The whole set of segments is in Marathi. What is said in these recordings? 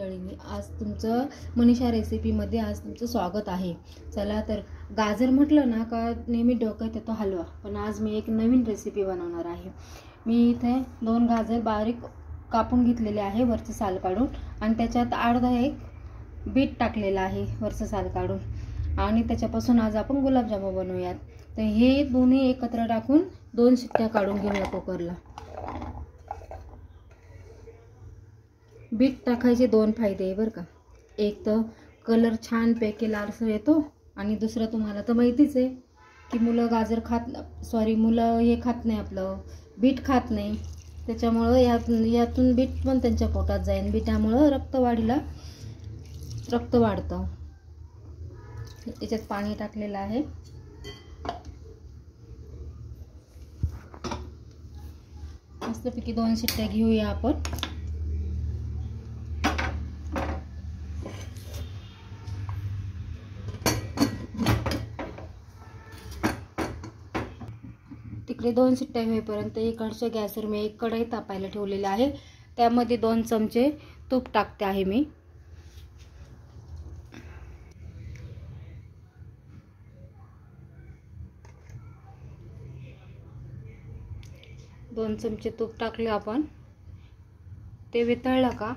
मंडळींनी, आज तुमचं मनीषा रेसिपीमध्ये आज तुमचं स्वागत आहे। चला तर गाजर म्हटलं ना का नेहमी डोक्यात येतो हलवा, पण आज मी एक नवीन रेसिपी बनवणार आहे। मी इथे 2 गाजर बारीक कापून घेतलेले आहे वरचं साल काढून, आणि त्याच्यात अर्धा एक बीट टाकलेला आहे वरचं साल काढून, आणि त्याच्यापासून आज आपण गुलाबजामुन बनवूयात। तर हे दोन्ही एकत्र टाकून 2 शिट्ट्या काढून घेऊया कुकरला। बीट टाकायचे 2 फायदे आहे बरं का। एक तर कलर छान पैकी लालसर येतो, आणि दुसरं तुम्हाला तर माहितीच आहे की मुलं गाजर मुलं हे खात नाही, आपलं बीट खात नाही, त्याच्यामुळे यातून बीट पण त्यांच्या पोटात जाईल। बीटामुळे रक्त वाढतं। याच्यात पाणी टाकलेलं आहे। मस्तपैकी 2 शिट्ट्या घेऊया आपण। तिकडे 2 शिट्ट्या होईपर्यंत इकडच्या गॅसवर मी एक कढई तापायला ठेवलेली आहे, त्यामध्ये 2 चमचे तूप टाकते आहे मी। दोन चमचे तूप टाकले आपण, ते वितळलं का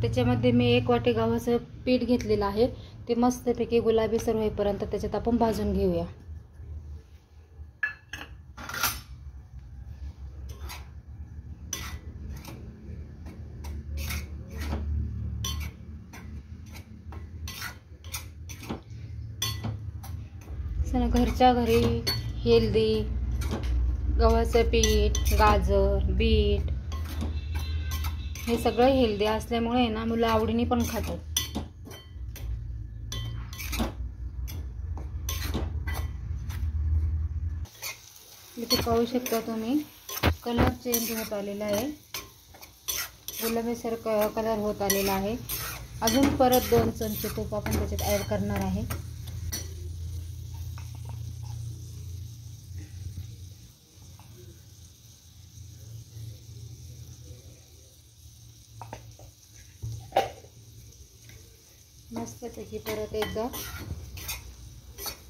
त्याच्यामध्ये मी 1 वाटी गव्हाचं पीठ घेतलेलं आहे, ते मस्तपैकी गुलाबी सर होईपर्यंत त्याच्यात आपण भाजून घेऊया। घरच्या घरी हेल्दी गव्हाचं पीठ, गाजर, बीट हे सगळं हेल्दी असल्यामुळे ना मुलं आवडीने पण खातात। इथे पाहू शकता तुम्ही कलर चेंज होत आलेला आहे, गुलाबीसर कलर होत आलेला आहे। अजून परत 2 चमचे तूप आपण त्याच्यात ॲड करणार आहे। मस्तपैकी परत एकदा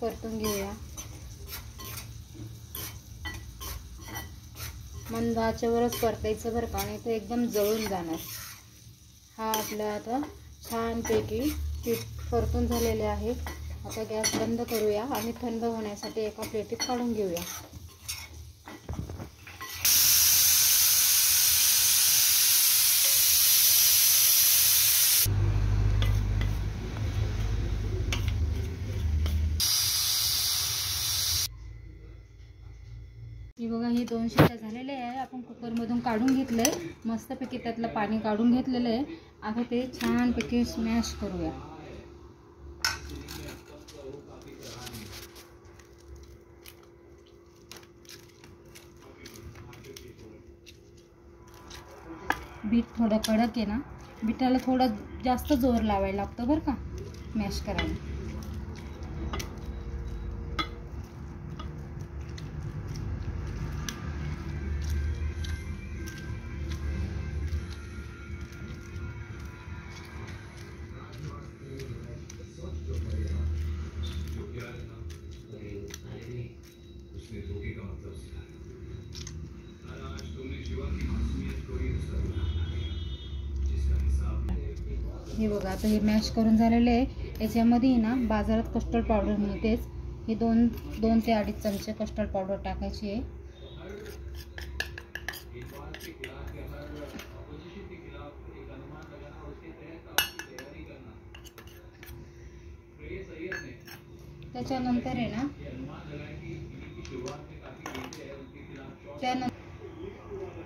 परतून घेऊया। मंद आचेवरच परतायचं बरं का, नाही तर एकदम जळून जाणार। हा आपला आता छानपैकी पीठ परतून झालेले आहे। आता गॅस बंद करूया आणि थंड होण्यासाठी एका प्लेटीत काढून घेऊया। हे बघा, हे 2 शिट्ट्या झालेले आहे। आपण कुकरमधून काढून घेतलंय, मस्तपैकी त्यातलं पाणी काढून घेतलेलं आहे। आता ते छानपैकी स्मॅश करूया। बीट थोडं कडक आहे ना, बीटाला थोडं जास्त जोर लावायला लागतं बरं का मॅश करायला। हे बघा, आता हे मॅश करून झालेले आहे। याच्यामध्ये ना बाजारात कस्टर्ड पावडर मिळतेच, हे 2 ते 2.5 चमचे कस्टर्ड पावडर टाकायची आहे। त्याच्यानंतर आहे ना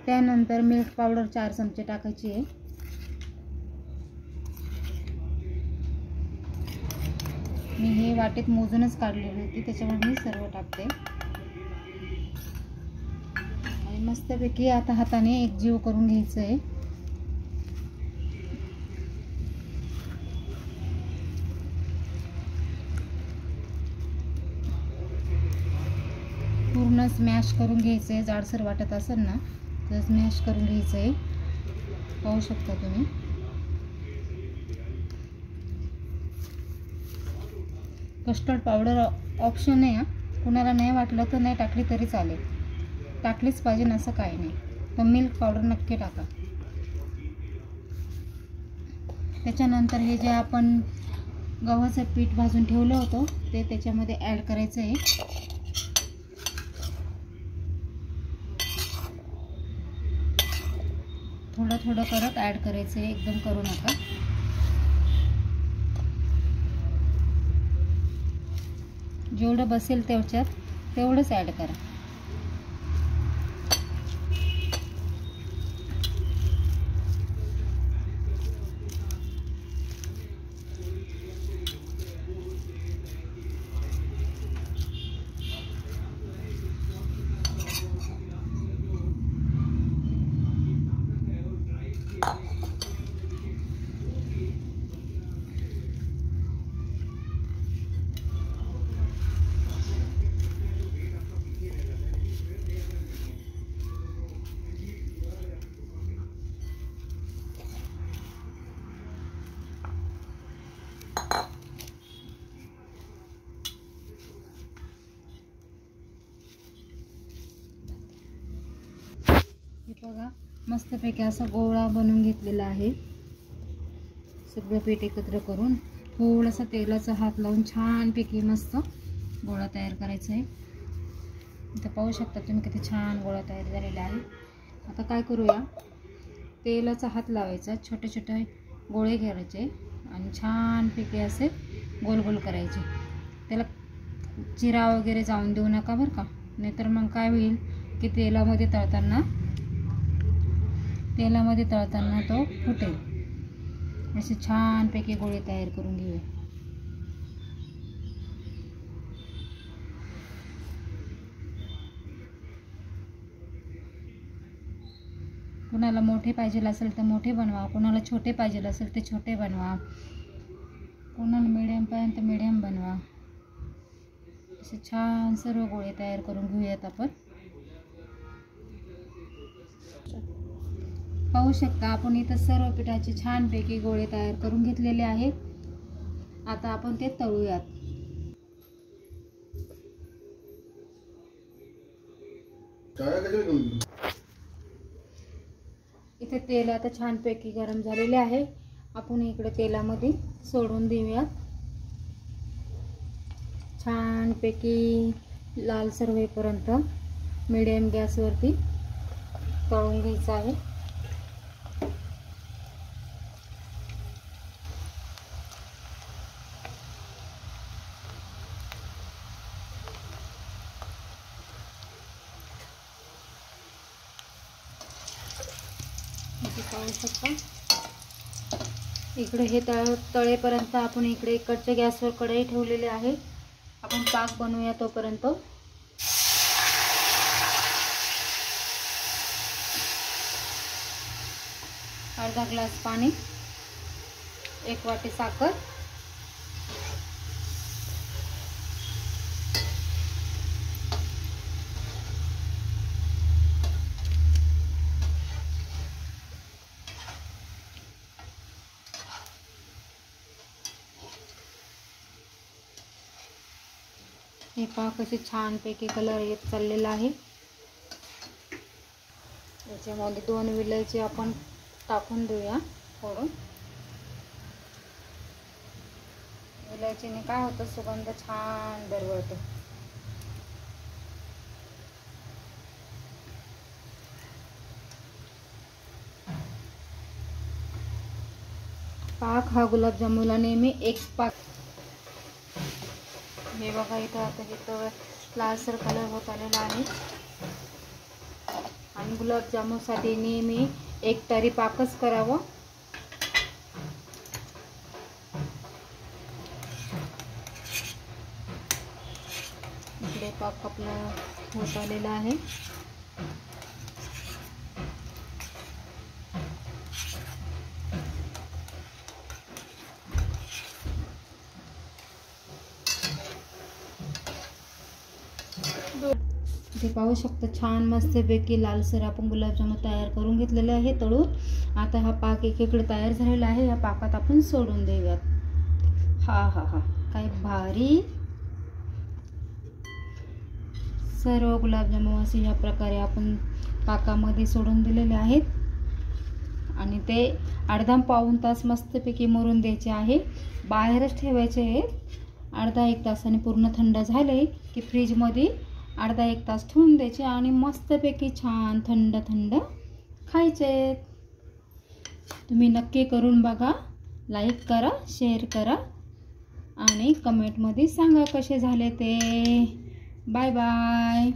त्यानंतर मिल्क पावडर 4 चमचे टाकायची आहे। मी हे वाटेत मोजूनच काढलेली होती, त्याच्यामुळे मी सर्व टाकते। आणि मस्तपैकी आता हाताने एकजीव करून घ्यायचं आहे। पूर्ण पूर्ण स्मॅश करून घ्यायचं आहे. जाडसर वाटत असेल ना तर स्मॅश करून घ्यायचं आहे. पाहू शकता तुम्ही. कस्टर्ड पावडर ऑप्शन आहे. कुणाला नाही वाटलं तर नाही टाकली तरी चालेल, टाकलीच पाहिजे असं काही नाही. पण मिल्क पावडर नक्की टाका. त्याच्यानंतर हे जे आपण गव्हाचं पीठ भाजून ठेवलं होतं ते त्याच्यामध्ये ॲड करायचं आहे. थोडं थोडं करत ॲड करायचं आहे, एकदम करू नका. जेवढं बसेल त्याच्यात तेवढंच ॲड करा. हे बघा मस्तपैकी असा गोळा बनवून घेतलेला आहे. सगळं पीठ एकत्र करून थोडंसं तेलाचा हात लावून छानपैकी मस्त गोळा तयार करायचा आहे. इथं पाहू शकता तुम्ही किती छान गोळा तयार झालेला आहे. आता काय करूया, तेलाचा हात लावायचा, छोटे छोटे गोळे घ्यायचे आणि छानपैकी असे गोल गोल करायचे. त्याला चिरा वगैरे जाऊन देऊ नका बरं का, नाहीतर मग काय होईल की तेलामध्ये तळताना तो फुटेल. असे छानपैकी गोळे तयार करून घेऊया. कुणाला मोठे पाहिजे असेल तर मोठे बनवा, कुणाला छोटे पाहिजे असेल तर छोटे बनवा, कुणाला मिडियमपर्यंत मिडियम बनवा. असे छान सर्व गोळे तयार करून घेऊयात आपण. पाहू शकता आपण इथं सर्व पिठाचे छानपैकी गोळे तयार करून घेतलेले आहेत. आता आपण ते तळूयात. इथे तेल आता छानपैकी गरम झालेले आहे. आपण इकडे तेलामध्ये सोडून देऊयात. छानपैकी लालसर होईपर्यंत मीडियम गॅसवरती तळून घ्यायचं आहे. पाहू शकता इकडे हे तळेपर्यंत आपण इकडे इकडच्या गॅसवर कढई ठेवलेली आहे. आपण पाक बनवूया तोपर्यंत. अर्धा ग्लास पाणी, 1 वाटी साखर, हे पाक असे छानपैकी कलर येत चाललेला आहे. याच्यामध्ये 2 विलायची आपण टाकून देऊया फोडून. विलायचीने काय होतं, सुगंध छान दरवळतो. पाक हा गुलाबजामुनला नेहमी एक पाक. हे बघा इथं आता इथं लालसर कलर होत आलेला आहे. आणि गुलाबजामुनसाठी नेहमी एक तरी पाकच करावं. इकडे पाक आपला होत आलेला आहे. ते पाहू शकता छान मस्तपैकी लालसर आपण गुलाबजामुन तयार करून घेतलेले आहे तळून. आता हा पाक एकीकडे तयार झालेला आहे. या पाकात आपण सोडून देऊयात. हा हा हा, काय भारी. सर्व गुलाबजामुन असे या प्रकारे आपण पाकामध्ये सोडून दिलेले आहेत आणि ते अर्धा पाऊण तास मस्तपैकी मुरून द्यायचे आहे. बाहेरच ठेवायचे आहेत. अर्धा एक तासाने पूर्ण थंड झाले की फ्रीजमध्ये अर्धा एक तास ठेवून द्यायचे आणि मस्तपैकी छान थंड थंड खायचे. तुम्ही नक्की करून बघा. लाईक करा, शेअर करा आणि कमेंटमध्ये सांगा कसे झाले ते. Bye bye.